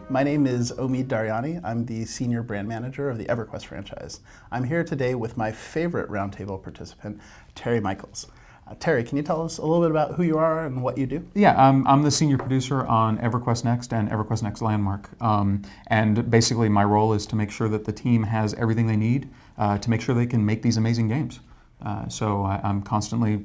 my name is Omeed Dariani. I'm the Senior Brand Manager of the Everquest franchise. I'm here today with my favorite roundtable participant, Terry Michaels. Terry, can you tell us a little bit about who you are and what you do? Yeah, I'm the senior producer on Everquest Next and Everquest Next Landmark. And basically my role is to make sure that the team has everything they need to make sure they can make these amazing games. So I'm constantly,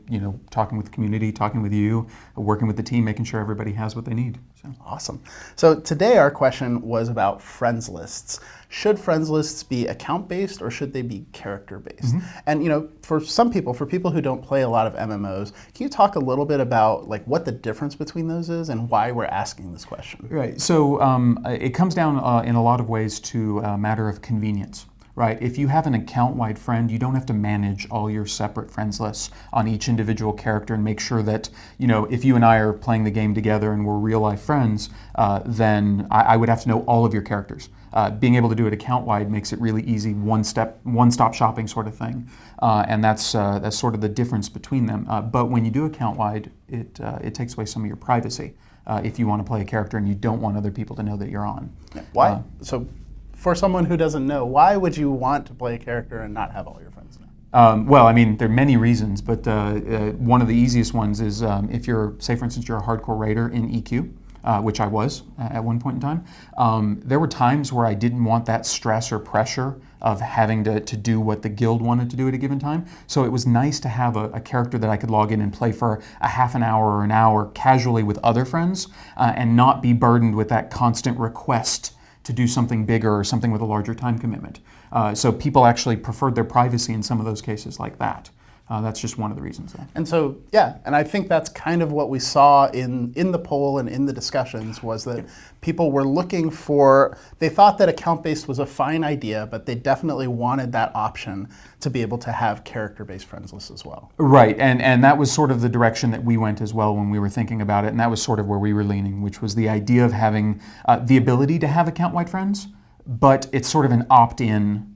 talking with the community, talking with you, working with the team, making sure everybody has what they need. So. Awesome. So today our question was about friends lists. Should friends lists be account-based or should they be character-based? Mm-hmm. And for people who don't play a lot of MMOs, can you talk a little bit about what the difference between those is and why we're asking this question? Right. So it comes down in a lot of ways to a matter of convenience. Right. If you have an account-wide friend, you don't have to manage all your separate friends lists on each individual character and make sure that, if you and I are playing the game together and we're real-life friends, then I would have to know all of your characters. Being able to do it account-wide makes it really easy, one-stop shopping sort of thing, and that's sort of the difference between them. But when you do account-wide, it takes away some of your privacy if you want to play a character and you don't want other people to know that you're on. Why? For someone who doesn't know, why would you want to play a character and not have all your friends know? Well, I mean, there are many reasons, but one of the easiest ones is if you're, say for instance, you're a hardcore raider in EQ, which I was at one point in time. There were times where I didn't want that stress or pressure of having to do what the guild wanted to do at a given time. So it was nice to have a character that I could log in and play for a half an hour or an hour casually with other friends and not be burdened with that constant request to do something bigger or something with a larger time commitment. So people actually preferred their privacy in some of those cases like that. That's just one of the reasons. And so, yeah, and I think that's kind of what we saw in the poll and in the discussions was that people were looking for, they thought that account-based was a fine idea, but they definitely wanted that option to be able to have character-based friends lists as well. Right, and that was sort of the direction that we went as well when we were thinking about it, and that was sort of where we were leaning, which was the idea of having the ability to have account-wide friends, but it's sort of an opt-in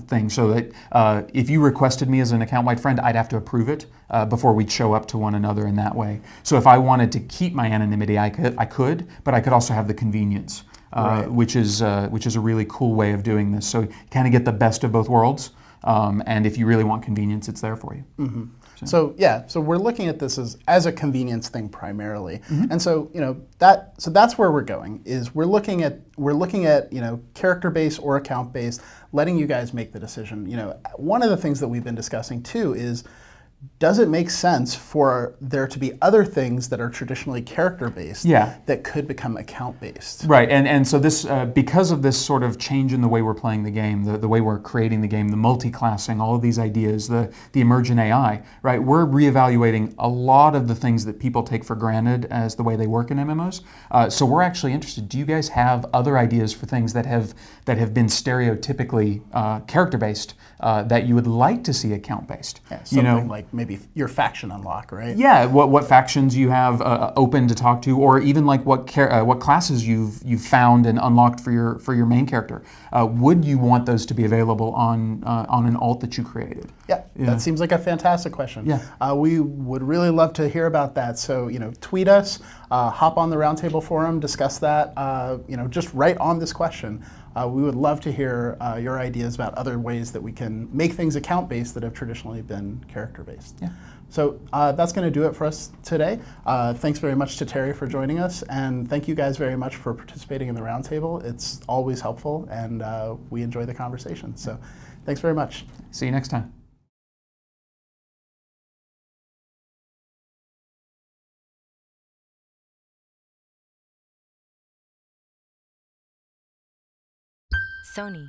thing, so that if you requested me as an account-wide friend, I'd have to approve it before we'd show up to one another in that way. So if I wanted to keep my anonymity, I could, but I could also have the convenience, right. which is a really cool way of doing this. So you kind of get the best of both worlds, and if you really want convenience, it's there for you. Mm-hmm. So we're looking at this as a convenience thing primarily, mm-hmm. and so that's where we're going. Is we're looking at character based or account based, letting you guys make the decision. One of the things that we've been discussing too is, does it make sense for there to be other things that are traditionally character-based that could become account-based? Right, and so this, because of this sort of change in the way we're playing the game, the way we're creating the game, the multi-classing, all of these ideas, the emergent AI, right, we're reevaluating a lot of the things that people take for granted as the way they work in MMOs. So we're actually interested, do you guys have other ideas for things that have been stereotypically character-based that you would like to see account-based? Yeah, something like maybe your faction unlock, right? Yeah, what factions you have open to talk to, or even like what classes you've found and unlocked for your main character. Would you want those to be available on an alt that you created? Yeah, that seems like a fantastic question. Yeah. We would really love to hear about that. So tweet us, hop on the Roundtable forum, discuss that. Just write on this question. We would love to hear your ideas about other ways that we can make things account-based that have traditionally been character-based. Yeah. So that's going to do it for us today. Thanks very much to Terry for joining us, and thank you guys very much for participating in the Roundtable. It's always helpful, and we enjoy the conversation. So thanks very much. See you next time. Sony.